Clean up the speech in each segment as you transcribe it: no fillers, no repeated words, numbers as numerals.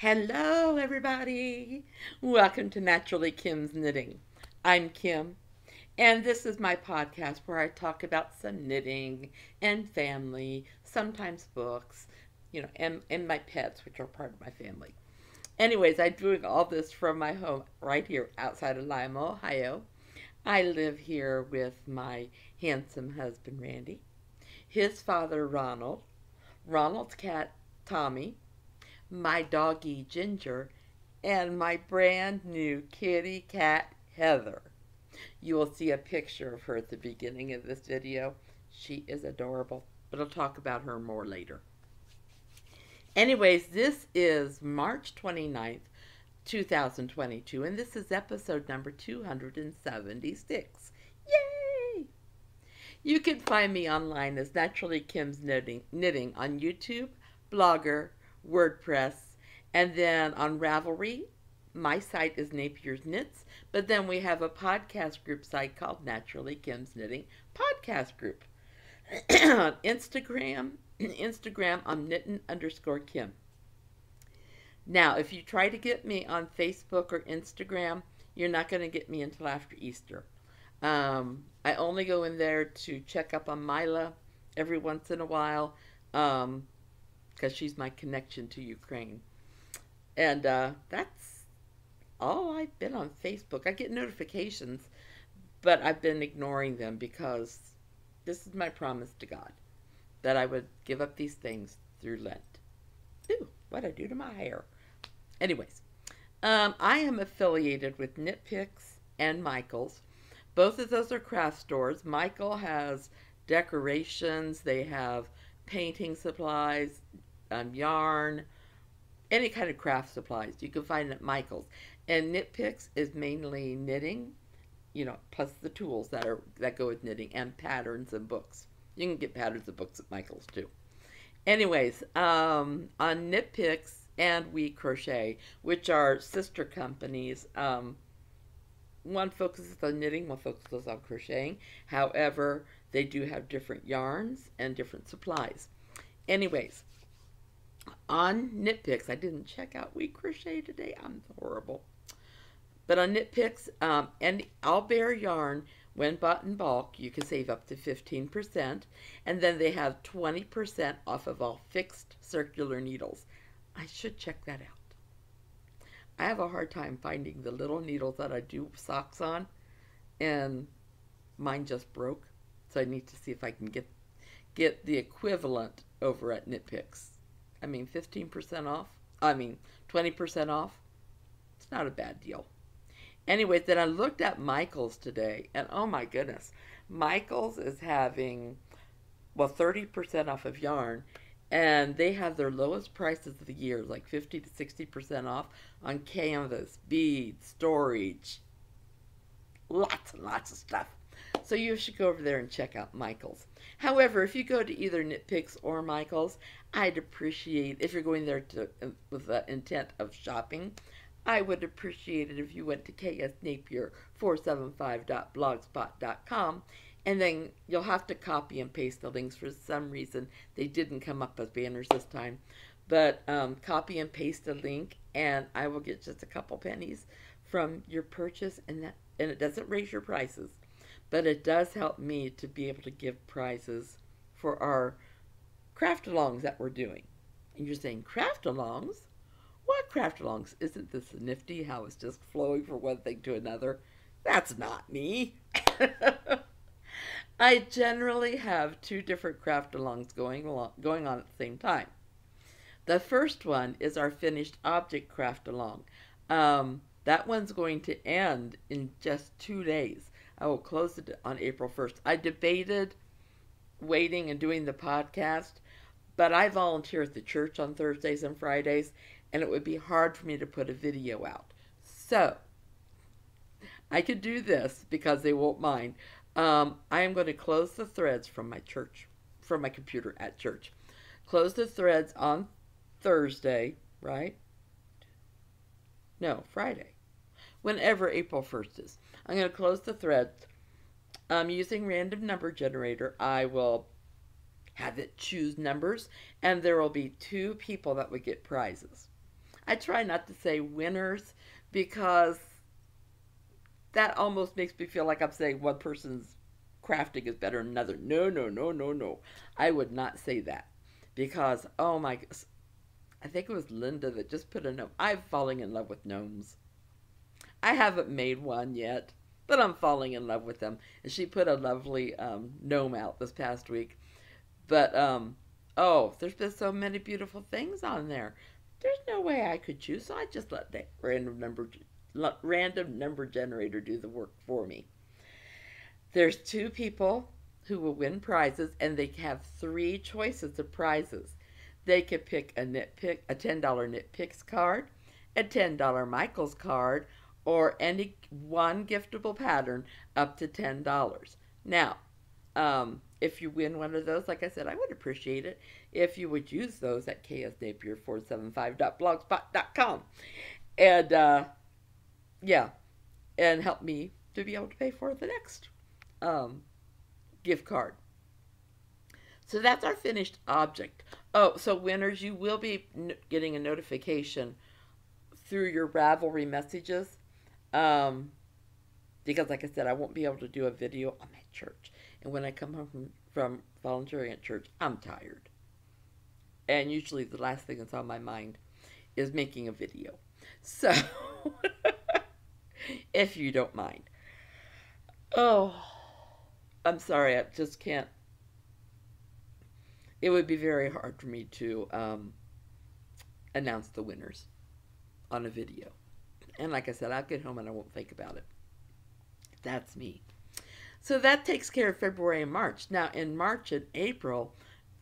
Hello, everybody. Welcome to Naturally Kim's Knitting. I'm Kim, and this is my podcast where I talk about some knitting and family, sometimes books, and my pets, which are part of my family. Anyways, I'm doing all this from my home right here outside of Lima, Ohio. I live here with my handsome husband, Randy, his father, Ronald, Ronald's cat, Tommy, my doggy Ginger, and my brand new kitty cat Heather. You will see a picture of her at the beginning of this video. She is adorable, but I'll talk about her more later. Anyways, this is March 29th, 2022, and this is episode number 276. Yay! You can find me online as Naturally Kim's Knitting on YouTube, Blogger, WordPress, and then on Ravelry, my site is Napier's Knits, but then we have a podcast group site called Naturally Kim's Knitting Podcast Group. On Instagram, I'm knitting_Kim. Now, if you try to get me on Facebook or Instagram, you're not going to get me until after Easter. I only go in there to check up on Milo every once in a while. Because she's my connection to Ukraine. And that's all I've been on Facebook. I get notifications, but I've been ignoring them because this is my promise to God, that I would give up these things through Lent. Ooh, what'd I do to my hair? Anyways, I am affiliated with Knit Picks and Michael's. Both of those are craft stores. Michael has decorations. They have painting supplies, yarn, any kind of craft supplies you can find at Michael's. And Knit Picks is mainly knitting, plus the tools that go with knitting, and patterns and books. You can get patterns and books at Michael's too. Anyways, on Knit Picks and We Crochet, which are sister companies, one focuses on knitting, one focuses on crocheting. However, they do have different yarns and different supplies. Anyways, on Knit Picks, I didn't check out We Crochet today. I'm horrible. But on Knit Picks, and all bare yarn, when bought in bulk, you can save up to 15%. And then they have 20% off of all fixed circular needles. I should check that out. I have a hard time finding the little needles that I do socks on, and mine just broke. So I need to see if I can get the equivalent over at Knit Picks. 15% off. 20% off. It's not a bad deal. Anyways, then I looked at Michael's today, and oh my goodness, Michael's is having, 30% off of yarn, and they have their lowest prices of the year, like 50 to 60% off on canvas, beads, storage, lots and lots of stuff. So you should go over there and check out Michael's. However, if you go to either Knit Picks or Michael's, I'd appreciate, if you're going there with the intent of shopping, I would appreciate it if you went to ksnapier475.blogspot.com, and then you'll have to copy and paste the links. For some reason, they didn't come up as banners this time. But copy and paste a link, and I will get just a couple pennies from your purchase, and it doesn't raise your prices. But it does help me to be able to give prizes for our craft-alongs that we're doing. And you're saying, craft-alongs? What craft-alongs? Isn't this nifty how it's just flowing from one thing to another? That's not me. I generally have two different craft-alongs going on at the same time. The first one is our finished object craft-along. That one's going to end in just 2 days. I will close it on April 1st. I debated waiting and doing the podcast, but I volunteer at the church on Thursdays and Fridays, and it would be hard for me to put a video out. So, I could do this because they won't mind. I am going to close the threads from my computer at church. Close the threads on Thursday, right? No, Friday. Whenever April 1st is. I'm going to close the threads. Using random number generator, I will have it choose numbers, and there will be 2 people that would get prizes. I try not to say winners because that almost makes me feel like I'm saying one person's crafting is better than another. No, no, no, no, no. I would not say that because, oh my, I think it was Linda that just put a gnome. I'm falling in love with gnomes. I haven't made one yet, but I'm falling in love with them. And she put a lovely gnome out this past week. But, oh, there's been so many beautiful things on there. There's no way I could choose, so I just let the random number generator do the work for me. There's two people who will win prizes, and they have three choices of prizes. They could pick a $10 Nitpicks card, a $10 Michaels card, or any one giftable pattern up to $10. Now, if you win one of those, like I said, I would appreciate it if you would use those at ksnapier475.blogspot.com. And, yeah, and help me to be able to pay for the next gift card. So that's our finished object. Oh, so winners, you will be getting a notification through your Ravelry messages. Because like I said, I won't be able to do a video. I'm at church. And when I come home from volunteering at church, I'm tired. And usually the last thing that's on my mind is making a video. So, if you don't mind. Oh, I'm sorry, I just can't. It would be very hard for me to announce the winners on a video. And like I said, I'll get home and I won't think about it. That's me. So that takes care of February and March. Now in March and April,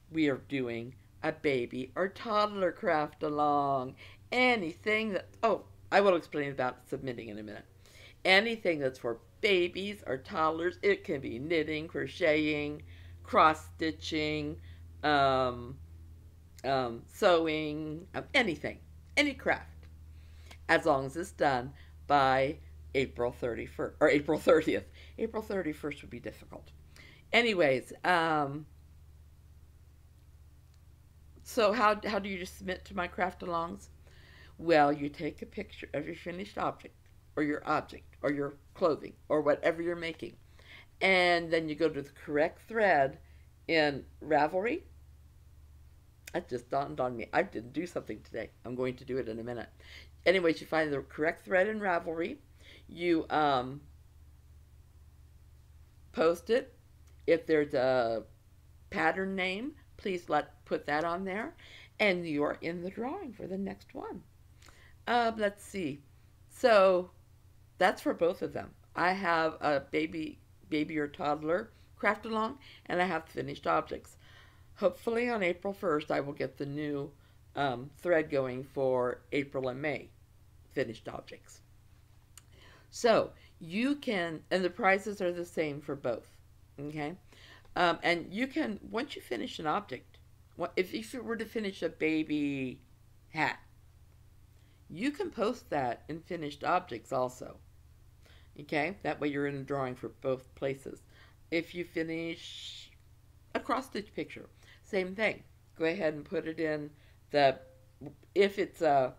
we are doing a baby or toddler craft along. Anything that, oh, I will explain about submitting in a minute. Anything that's for babies or toddlers. It can be knitting, crocheting, cross-stitching, sewing, anything, any craft, as long as it's done by April 31st, or April 30th. April 31st would be difficult. Anyways, so how do you submit to my craft alongs? Well, you take a picture of your finished object, or your clothing, or whatever you're making. And then you go to the correct thread in Ravelry. That just dawned on me. I didn't do something today. I'm going to do it in a minute. Anyways, you find the correct thread in Ravelry. You post it. If there's a pattern name, please put that on there. And you're in the drawing for the next one. Let's see. So that's for both of them. I have a baby or toddler craft along, and I have finished objects. Hopefully on April 1st, I will get the new thread going for April and May finished objects. So you can, and the prizes are the same for both, okay? And you can, once you finish an object, if you were to finish a baby hat, you can post that in finished objects also, okay? That way you're in a drawing for both places. If you finish a cross-stitch picture, same thing. Go ahead and put it in if it's a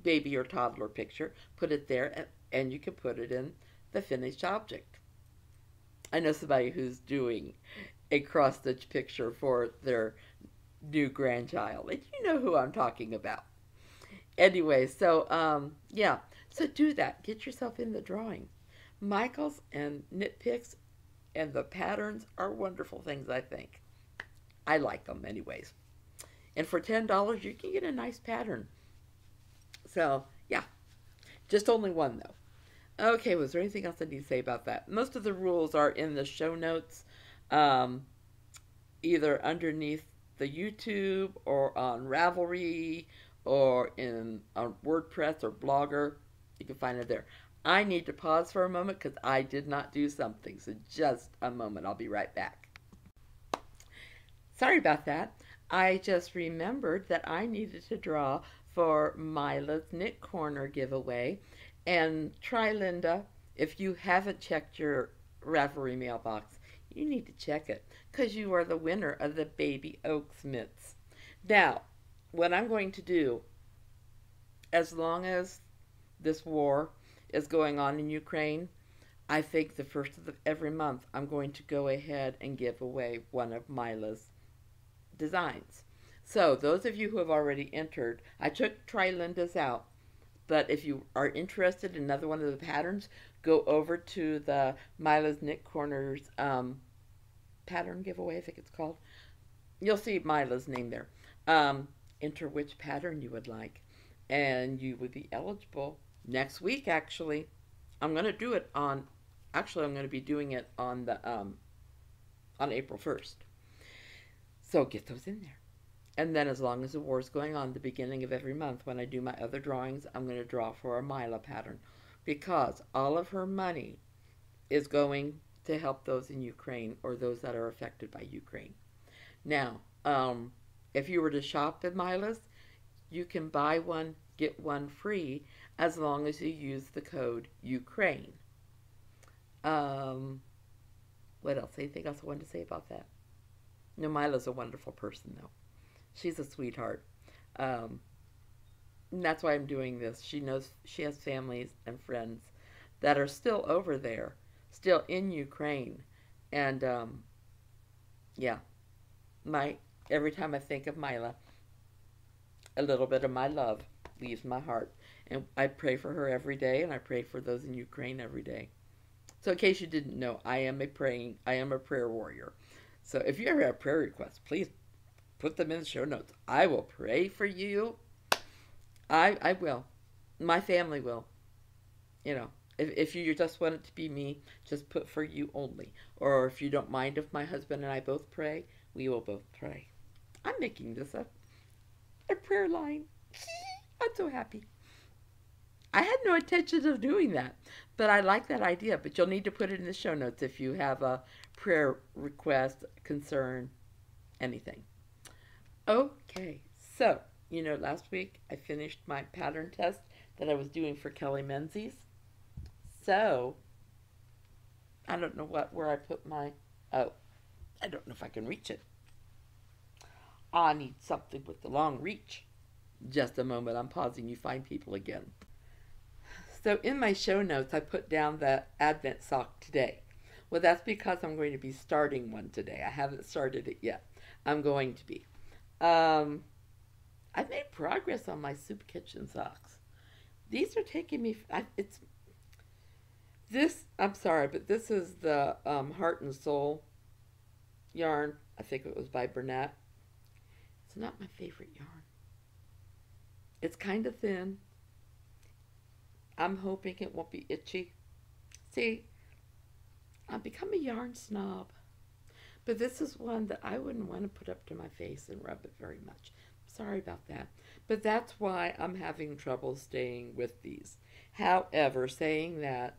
baby or toddler picture, put it there, and you can put it in the finished object. I know somebody who's doing a cross-stitch picture for their new grandchild, and you know who I'm talking about. Anyway, so, yeah, so do that. Get yourself in the drawing. Michaels and Nitpicks and the patterns are wonderful things, I think. I like them anyways. And for $10, you can get a nice pattern. So, yeah. Just only one, though. Okay, was there anything else I need to say about that? Most of the rules are in the show notes, either underneath the YouTube or on Ravelry or on WordPress or Blogger. You can find it there. I need to pause for a moment because I did not do something. So just a moment. I'll be right back. Sorry about that. I just remembered that I needed to draw for Milo's Knit Corner giveaway. And try, Linda, if you haven't checked your Ravelry mailbox, you need to check it because you are the winner of the Baby Oaks mitts. Now, what I'm going to do as long as this war is going on in Ukraine, I think the first of every month I'm going to go ahead and give away one of Mila's designs. So those of you who have already entered, I took Trilinda's out, but if you are interested in another one of the patterns, go over to the Mila's Knit Corners pattern giveaway, I think it's called. You'll see Mila's name there. Enter which pattern you would like, and you would be eligible next week. Actually, I'm going to do it on. Actually, I'm going to be doing it on the on April 1st. So get those in there. And then as long as the war is going on, the beginning of every month when I do my other drawings, I'm going to draw for a Mila pattern, because all of her money is going to help those in Ukraine or those that are affected by Ukraine. Now, if you were to shop at Mila's, you can buy one, get one free, as long as you use the code Ukraine. What else? Anything else I wanted to say about that? No, Mila's a wonderful person, though. She's a sweetheart. And that's why I'm doing this. She knows she has families and friends that are still over there, still in Ukraine. And, yeah, every time I think of Mila, a little bit of my love leaves my heart. And I pray for her every day, and I pray for those in Ukraine every day. So in case you didn't know, I am a prayer warrior. So if you ever have prayer requests, please put them in the show notes. I will pray for you. I will. My family will. You know, if you just want it to be me, just put for you only. Or if you don't mind if my husband and I both pray, we will both pray. I'm making this up. A prayer line. I'm so happy. I had no intention of doing that, but I like that idea. But you'll need to put it in the show notes if you have a prayer request, concern, anything. Okay, so, you know, last week I finished my pattern test that I was doing for Kelly Menzies. So, I don't know where I put my, oh, I don't know if I can reach it. I need something with the long reach. Just a moment, I'm pausing you find people again. So in my show notes, I put down the Advent sock today. Well, that's because I'm going to be starting one today. I haven't started it yet. I'm going to be. I've made progress on my soup kitchen socks. These are taking me, I'm sorry, but this is the Heart and Soul yarn. I think it was by Burnett. It's not my favorite yarn. It's kind of thin. I'm hoping it won't be itchy. See, I've become a yarn snob. But this is one that I wouldn't want to put up to my face and rub it very much. Sorry about that. But that's why I'm having trouble staying with these. However, saying that,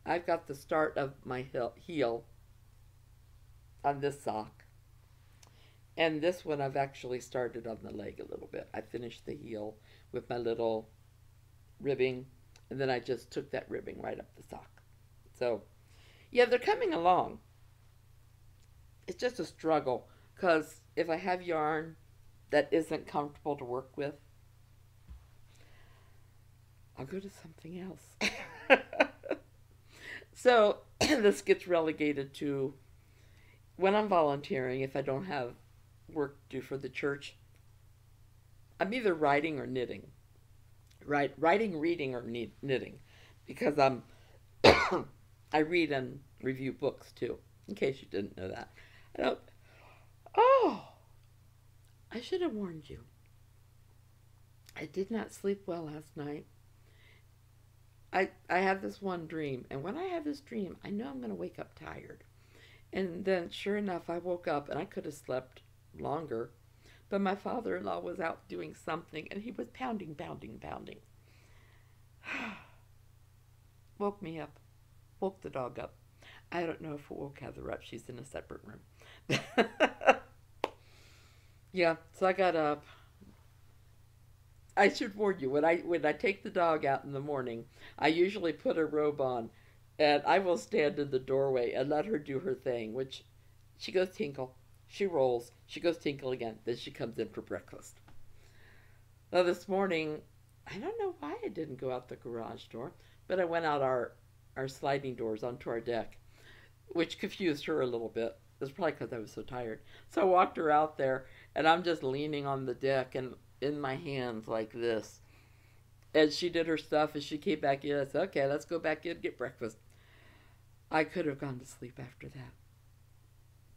I've got the start of my heel on this sock. And this one I've actually started on the leg a little bit. I finished the heel with my little ribbing, and then I just took that ribbing right up the sock. So, yeah, they're coming along. It's just a struggle, because if I have yarn that isn't comfortable to work with, I'll go to something else. So, this gets relegated to when I'm volunteering, if I don't have work to do for the church, I'm either writing or knitting. Writing, reading, or knitting, because I read and review books too, in case you didn't know that. I should have warned you. I did not sleep well last night. I have this one dream, and when I have this dream, I know I'm going to wake up tired. And then, sure enough, I woke up, and I could have slept longer, but my father-in-law was out doing something, and he was pounding. Woke me up. Woke the dog up. I don't know if it woke Heather up. She's in a separate room. Yeah, so I got up. I should warn you, when I take the dog out in the morning, I usually put a robe on, and I will stand in the doorway and let her do her thing, which she goes tinkle, she rolls, she goes tinkle again, then she comes in for breakfast. Well, this morning, I don't know why I didn't go out the garage door, but I went out our sliding doors onto our deck, which confused her a little bit. It's probably because I was so tired. So I walked her out there, and I'm just leaning on the deck and in my hands like this. And she did her stuff, and she came back in. I said, okay, let's go back in and get breakfast. I could have gone to sleep after that.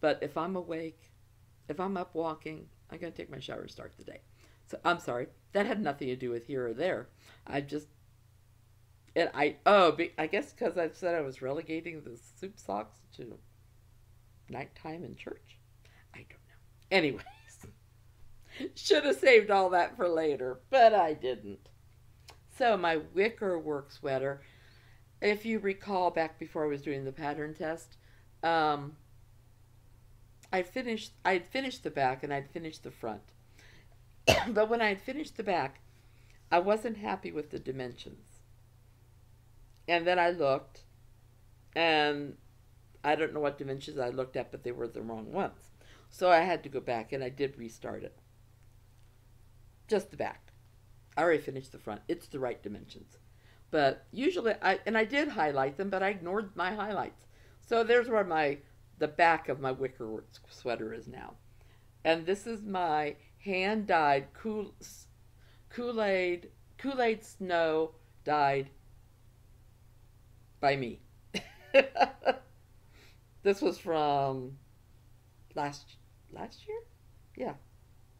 But if I'm awake, if I'm up walking, I'm going to take my shower and start the day. So I'm sorry. That had nothing to do with here or there. I just, and I guess because I said I was relegating the soup socks to nighttime in church. I don't know. Anyways, should have saved all that for later, but I didn't. So my wicker work sweater, if you recall back before I was doing the pattern test, I'd finished the back and I'd finished the front. But when I had finished the back, I wasn't happy with the dimensions. And then I looked, and I don't know what dimensions I looked at, but they were the wrong ones. So I had to go back, and I did restart it. Just the back. I already finished the front. It's the right dimensions. But usually, I did highlight them, but I ignored my highlights. So there's where the back of my wicker sweater is now. And this is my hand-dyed Kool-Aid snow dyed by me. This was from last year? Yeah,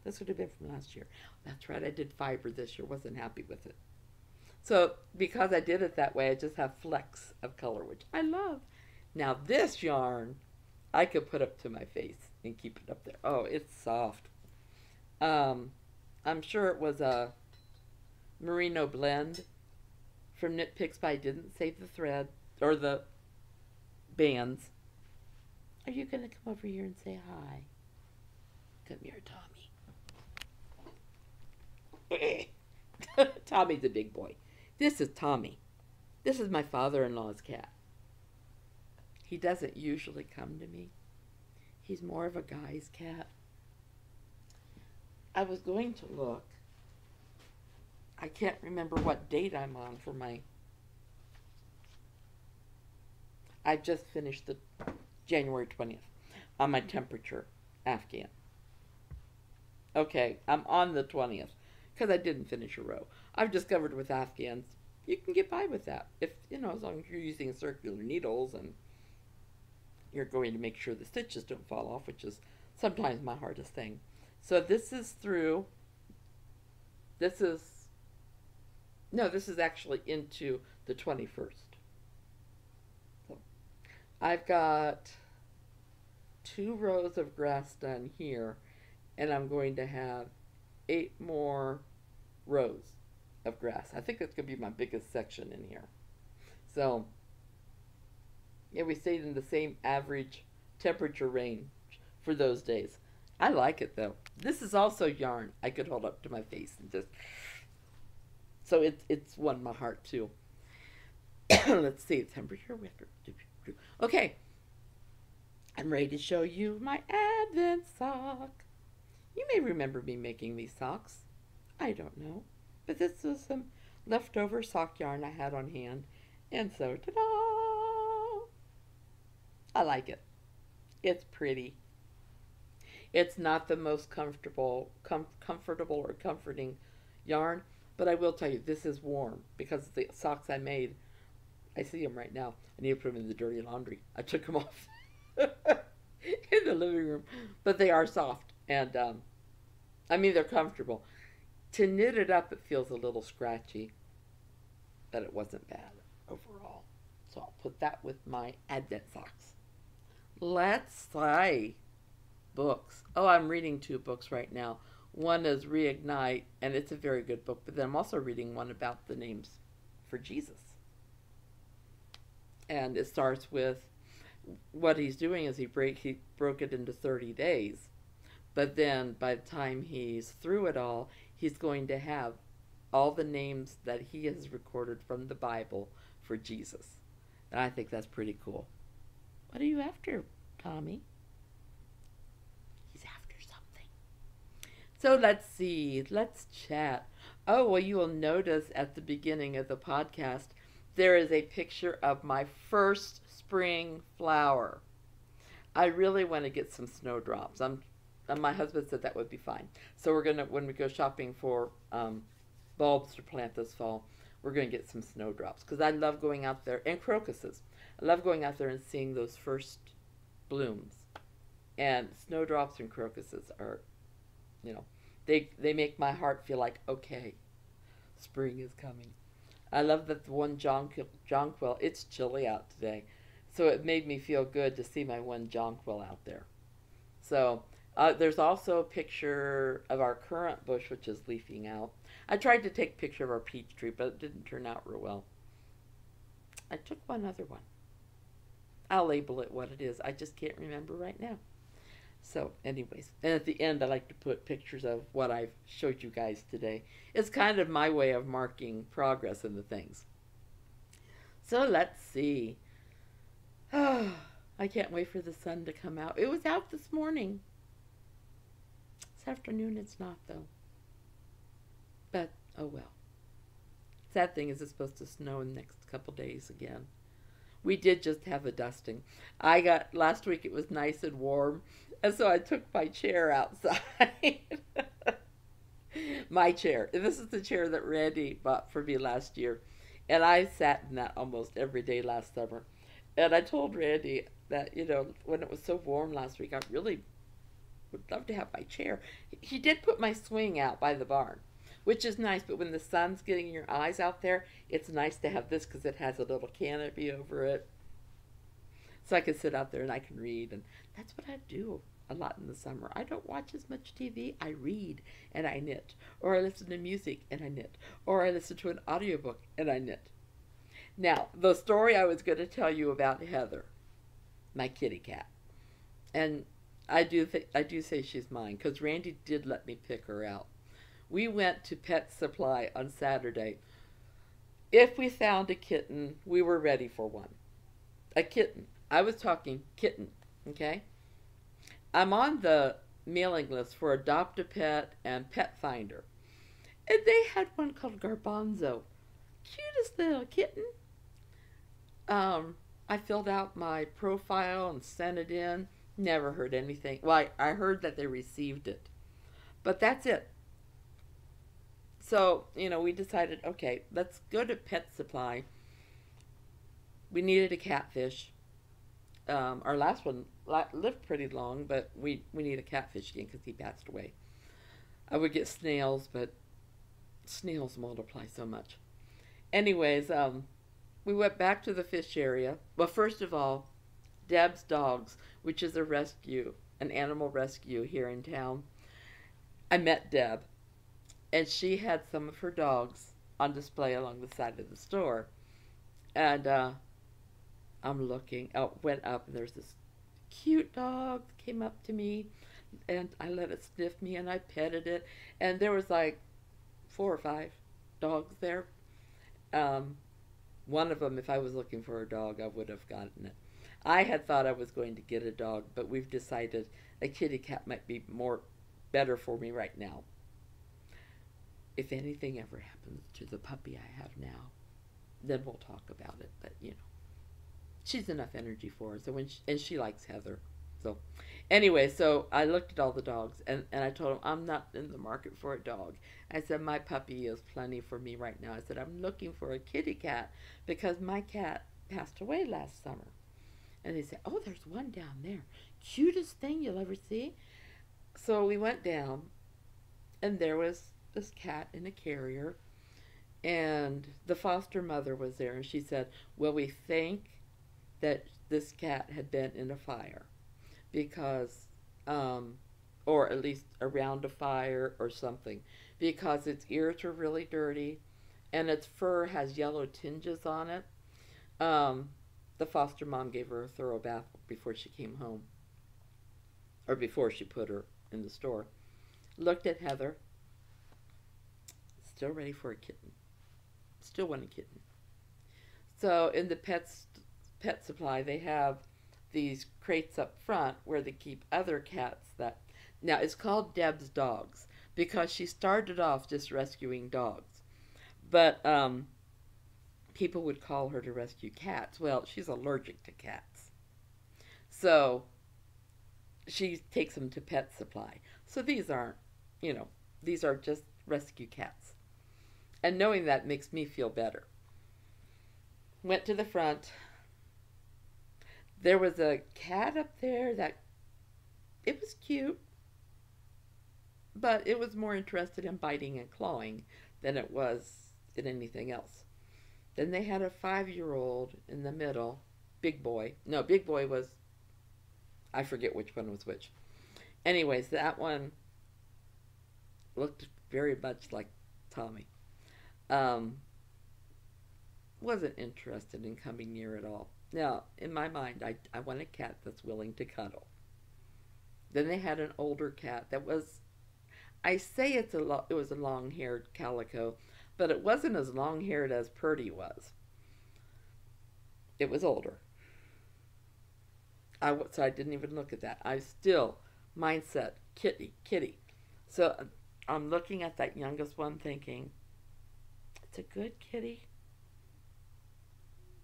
this would have been from last year. That's right, I did fiber this year. Wasn't happy with it. So because I did it that way, I just have flecks of color, which I love. Now this yarn, I could put up to my face and keep it up there. Oh, it's soft. I'm sure it was a merino blend from Knit Picks, but I didn't save the thread or the bands. Are you going to come over here and say hi? Come here, Tommy. Tommy's a big boy. This is Tommy. This is my father-in-law's cat. He doesn't usually come to me. He's more of a guy's cat. I was going to look. I can't remember what date I'm on for my... I just finished the January 20th on my temperature Afghan. Okay, I'm on the 20th because I didn't finish a row. I've discovered with Afghans, you can get by with that. If, as long as you're using circular needles and you're going to make sure the stitches don't fall off, which is sometimes my hardest thing. So this is actually into the 21st. So I've got 2 rows of grass done here, and I'm going to have 8 more rows of grass. I think that's going to be my biggest section in here. So, yeah, we stayed in the same average temperature range for those days. I like it though. This is also yarn I could hold up to my face and just... So it's won my heart too. Let's see, temperature wicker. Okay, I'm ready to show you my Advent sock. You may remember me making these socks. I don't know, but this was some leftover sock yarn I had on hand, and so ta-da! I like it. It's pretty. It's not the most comfortable or comforting yarn, but I will tell you, this is warm because the socks I made, I see them right now. I need to put them in the dirty laundry. I took them off in the living room, but they are soft, and they're comfortable. To knit it up, it feels a little scratchy, but it wasn't bad overall. So I'll put that with my Advent socks. Let's say books. Oh, I'm reading 2 books right now. One is Reignite, and it's a very good book, but then I'm also reading one about the names for Jesus. And it starts with what he's doing is he broke it into 30 days. But then by the time he's through it all, he's going to have all the names that he has recorded from the Bible for Jesus. And I think that's pretty cool. What are you after, Tommy? He's after something. So let's see. Let's chat. Oh, well, you will notice at the beginning of the podcast, there is a picture of my first spring flower. I really want to get some snowdrops. And my husband said that would be fine. So we're gonna, when we go shopping for bulbs to plant this fall, we're gonna get some snowdrops because I love going out there, and crocuses. I love going out there and seeing those first blooms. And snowdrops and crocuses are, you know, they make my heart feel like, okay, spring is coming. I love that the one jonquil. It's chilly out today, so it made me feel good to see my one jonquil out there. So there's also a picture of our currant bush, which is leafing out. I tried to take a picture of our peach tree, but it didn't turn out real well. I took one other one. I'll label it what it is. I just can't remember right now. So, anyways, and at the end, I like to put pictures of what I've showed you guys today. It's kind of my way of marking progress in the things. So let's see. I can't wait for the sun to come out. It was out this morning. This afternoon, it's not though. But oh well. Sad thing is, it's supposed to snow in the next couple days again. We did just have a dusting. Last week it was nice and warm, and so I took my chair outside. My chair. And this is the chair that Randy bought for me last year. And I sat in that almost every day last summer. And I told Randy that, when it was so warm last week, I really would love to have my chair. He did put my swing out by the barn, which is nice, but when the sun's getting your eyes out there, it's nice to have this because it has a little canopy over it. So I can sit out there and I can read, and that's what I do a lot in the summer. I don't watch as much TV. I read and I knit, or I listen to music and I knit, or I listen to an audiobook and I knit. Now, the story I was going to tell you about Heather, my kitty cat, and I do say she's mine because Randy did let me pick her out. We went to Pet Supply on Saturday. If we found a kitten, we were ready for one. A kitten. I was talking kitten, okay? I'm on the mailing list for Adopt a Pet and Pet Finder. And they had one called Garbanzo. Cutest little kitten. I filled out my profile and sent it in. Never heard anything. Well, I heard that they received it. But that's it. So, we decided, okay, let's go to Pet Supply. We needed a catfish. Our last one lived pretty long, but we need a catfish again because he passed away. I would get snails, but snails multiply so much. Anyways, we went back to the fish area. Well, first of all, Deb's Dogs, which is an animal rescue here in town. I met Deb, and she had some of her dogs on display along the side of the store. And I'm looking, went up, and there's this cute dog that came up to me, and I let it sniff me, and I petted it, and there was like 4 or 5 dogs there. One of them, if I was looking for a dog, I would have gotten it. I had thought I was going to get a dog, but we've decided a kitty cat might be better for me right now. If anything ever happens to the puppy I have now, then we'll talk about it. But she's enough energy for her. So and she likes Heather. So anyway, so I looked at all the dogs, and I told him I'm not in the market for a dog. I said my puppy is plenty for me right now. I said I'm looking for a kitty cat because my cat passed away last summer. And they said, oh, there's one down there. Cutest thing you'll ever see. So we went down, and there was this cat in a carrier, and the foster mother was there, and she said, well, we think that this cat had been in a fire because, or at least around a fire or something, because its ears were really dirty, and its fur has yellow tinges on it. The foster mom gave her a thorough bath before she came home, or before she put her in the store. Looked at Heather, still ready for a kitten. Still want a kitten. So in the Pet Supply, they have these crates up front where they keep other cats now it's called Deb's Dogs, because she started off just rescuing dogs. But people would call her to rescue cats. Well, she's allergic to cats. So she takes them to Pet Supply. So these aren't, you know, these are just rescue cats. And knowing that makes me feel better. Went to the front. There was a cat up there that it was cute, but it was more interested in biting and clawing than it was in anything else. Then they had a 5-year-old in the middle, Big Boy. No, Big Boy was, I forget which one was which. Anyways, that one looked very much like Tommy. Um, wasn't interested in coming near at all. Now, in my mind, I want a cat that's willing to cuddle. Then they had an older cat that was, I say it was a long-haired calico, but it wasn't as long-haired as Purdy was. It was older. So I didn't even look at that. I still, mindset, kitty, kitty. So I'm looking at that youngest one thinking, it's a good kitty.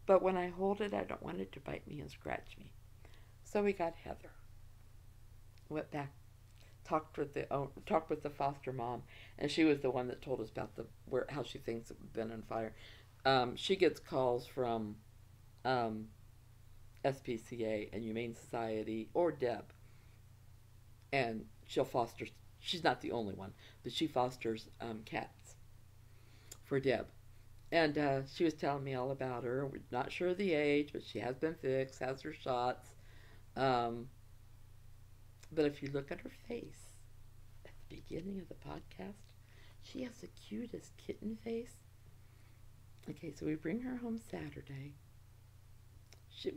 But when I hold it, I don't want it to bite me and scratch me. So we got Heather. Went back, talked with the foster mom, and she was the one that told us about how she thinks it had been on fire. She gets calls from SPCA and Humane Society or Deb, and she'll foster. She's not the only one, but she fosters cats for Deb. And she was telling me all about her. We're not sure of the age, but she has been fixed, has her shots. But if you look at her face at the beginning of the podcast, she has the cutest kitten face. Okay, so we bring her home Saturday.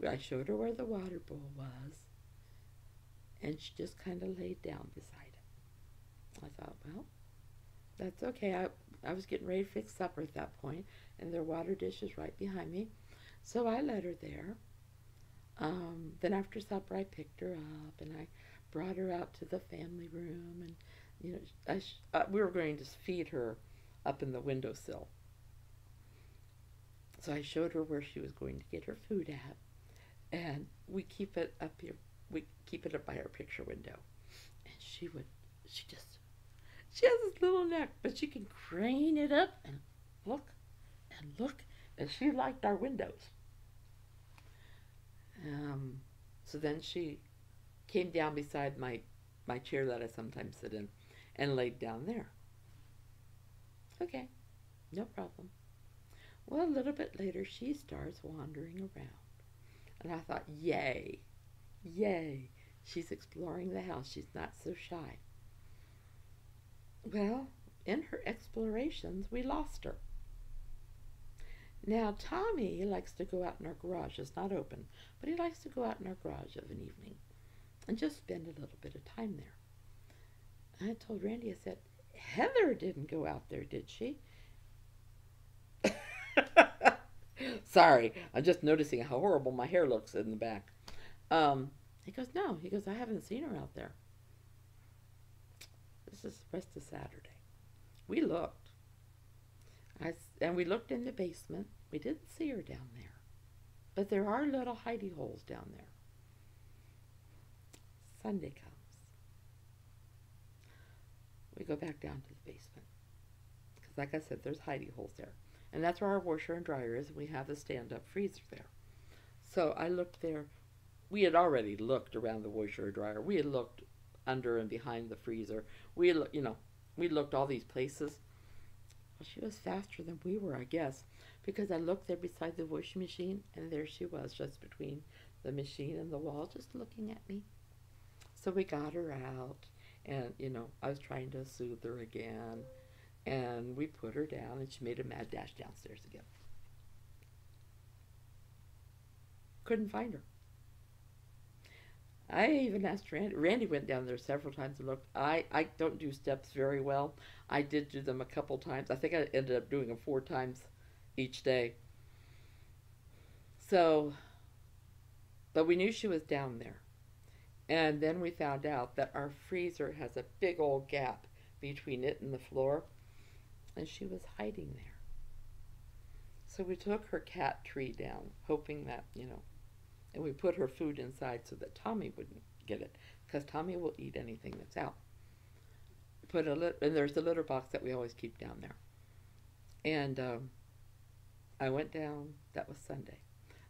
I showed her where the water bowl was, and she just kind of laid down beside it. I thought, well, that's okay. I was getting ready to fix supper at that point, and their water dish is right behind me. So I let her there. Then after supper, I picked her up, and I brought her out to the family room, and we were going to feed her up in the windowsill. So I showed her where she was going to get her food at, and we keep it up here. We keep it up by our picture window, and she has this little neck, but she can crane it up and look, and she liked our windows. So then she came down beside my chair that I sometimes sit in and laid down there. Okay, no problem. Well, a little bit later, she starts wandering around. And I thought, yay, yay, she's exploring the house. She's not so shy. Well, in her explorations, we lost her. Now, Tommy likes to go out in our garage. It's not open, but he likes to go out in our garage of an evening and just spend a little bit of time there. And I told Randy, I said, Heather didn't go out there, did she? Sorry, I'm just noticing how horrible my hair looks in the back. He goes, no. He goes, I haven't seen her out there. This is the rest of Saturday. We looked. And we looked in the basement. We didn't see her down there. But there are little hidey holes down there. Sunday comes. We go back down to the basement. Because like I said, there's hidey holes there. And that's where our washer and dryer is. And we have a stand-up freezer there. So I looked there. We had already looked around the washer and dryer. We had looked under and behind the freezer. We looked all these places. Well, she was faster than we were, I guess, because I looked there beside the washing machine, and there she was, just between the machine and the wall, just looking at me. So we got her out, and, I was trying to soothe her again, and we put her down, and she made a mad dash downstairs again. Couldn't find her. I even asked Randy. Randy went down there several times and looked. I don't do steps very well. I did do them a couple times. I think I ended up doing them 4 times each day. So, but we knew she was down there. And then we found out that our freezer has a big old gap between it and the floor, and she was hiding there. So we took her cat tree down, hoping that, and we put her food inside so that Tommy wouldn't get it, because Tommy will eat anything that's out. And there's a litter box that we always keep down there. And I went down, that was Sunday.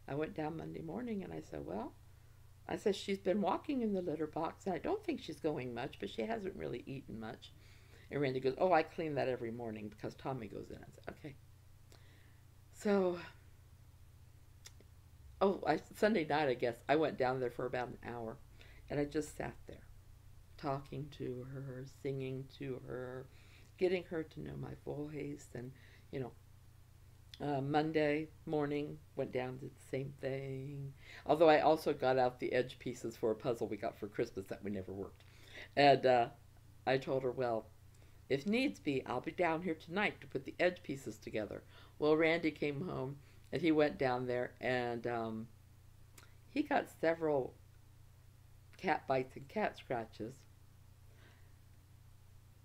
I went down Monday morning and I said, she's been walking in the litter box, and I don't think she's going much, but she hasn't really eaten much. And Randy goes, oh, I clean that every morning because Tommy goes in. I said, okay. So, Sunday night, I guess, I went down there for about an hour, and I just sat there, talking to her, singing to her, getting her to know my voice, and, Monday morning, went down, did the same thing. Although I also got out the edge pieces for a puzzle we got for Christmas that we never worked. And I told her, well, if needs be, I'll be down here tonight to put the edge pieces together. Well, Randy came home, and he went down there, and he got several cat bites and cat scratches.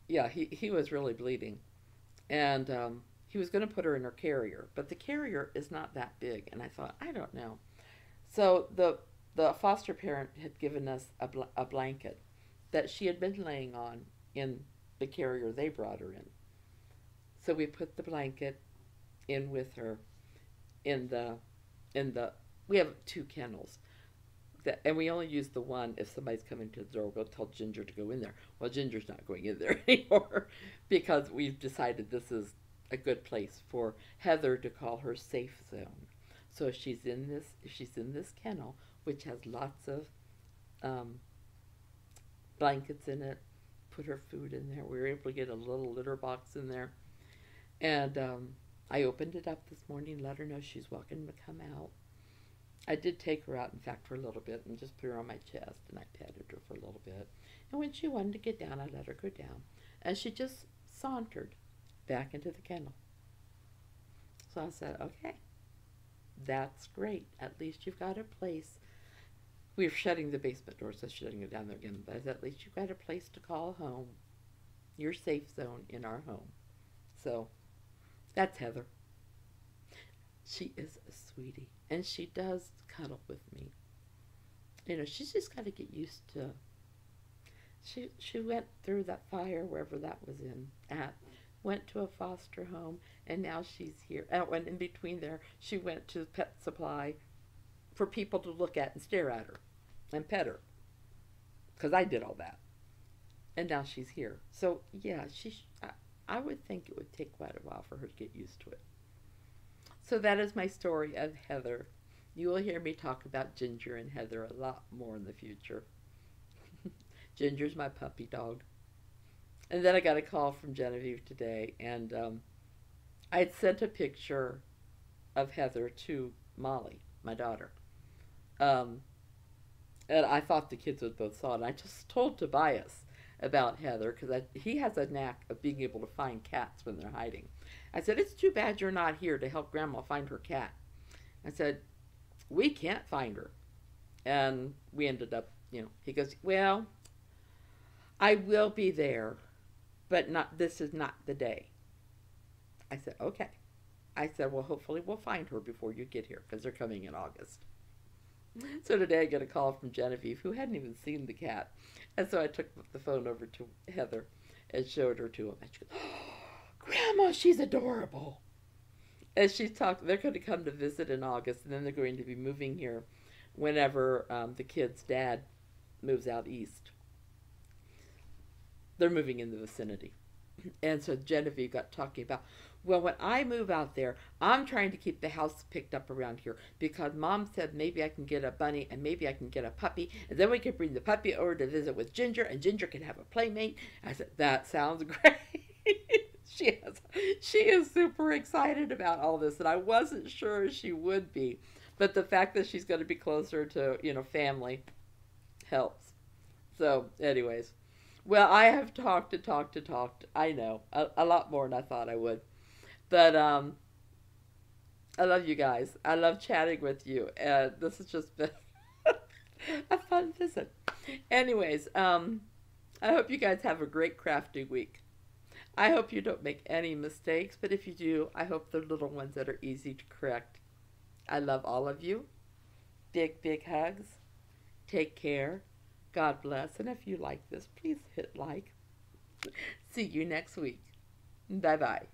Yeah, he was really bleeding. And he was going to put her in her carrier, but the carrier is not that big. And I thought, I don't know. So the foster parent had given us a blanket that she had been laying on in the carrier they brought her in. So we put the blanket in with her in the we have 2 kennels. And we only use the one if somebody's coming to the door. We'll tell Ginger to go in there. Well, Ginger's not going in there anymore because we've decided this is a good place for Heather to call her safe zone. So she's in this kennel, which has lots of blankets in it. Put her food in there. We were able to get a little litter box in there. And I opened it up this morning, let her know she's welcome to come out. I did take her out, in fact, for a little bit and just put her on my chest, and I petted her for a little bit. And when she wanted to get down, I let her go down. And she just sauntered back into the kennel. So I said, okay, that's great. At least you've got a place. We were shutting the basement door, so shutting it down there again. But at least you've got a place to call home. Your safe zone in our home. So that's Heather. She is a sweetie. And she does cuddle with me. She's just got to get used to. She went through that fire, wherever that was at. Went to a foster home, and now she's here. And in between there, she went to Pet Supply for people to look at and stare at her and pet her. Because I did all that. And now she's here. So, yeah, I would think it would take quite a while for her to get used to it. So that is my story of Heather. You will hear me talk about Ginger and Heather a lot more in the future. Ginger's my puppy dog. And then I got a call from Genevieve today, and I had sent a picture of Heather to Molly, my daughter. And I thought the kids would both saw it. And I just told Tobias about Heather, because he has a knack of being able to find cats when they're hiding. I said, it's too bad you're not here to help Grandma find her cat. I said, we can't find her. And we ended up, he goes, well, I will be there, but this is not the day. I said, okay. I said, well, hopefully we'll find her before you get here, because they're coming in August. So today I get a call from Genevieve, who hadn't even seen the cat. And so I took the phone over to Heather and showed her to him. And she goes, oh, Grandma, she's adorable. And she's talking, they're going to come to visit in August, and then they're going to be moving here whenever the kid's dad moves out east. They're moving in the vicinity. And so Genevieve got talking about, well, when I move out there, I'm trying to keep the house picked up around here because Mom said maybe I can get a bunny and maybe I can get a puppy, and then we can bring the puppy over to visit with Ginger, and Ginger can have a playmate. I said, that sounds great. She is super excited about all this, and I wasn't sure she would be, but the fact that she's going to be closer to, family helps. So, anyways, well, I have talked. I know a lot more than I thought I would, but I love you guys. I love chatting with you, and this has just been a fun visit. Anyways, I hope you guys have a great crafting week. I hope you don't make any mistakes, but if you do, I hope they're little ones that are easy to correct. I love all of you. Big, big hugs. Take care. God bless. And if you like this, please hit like. See you next week. Bye-bye.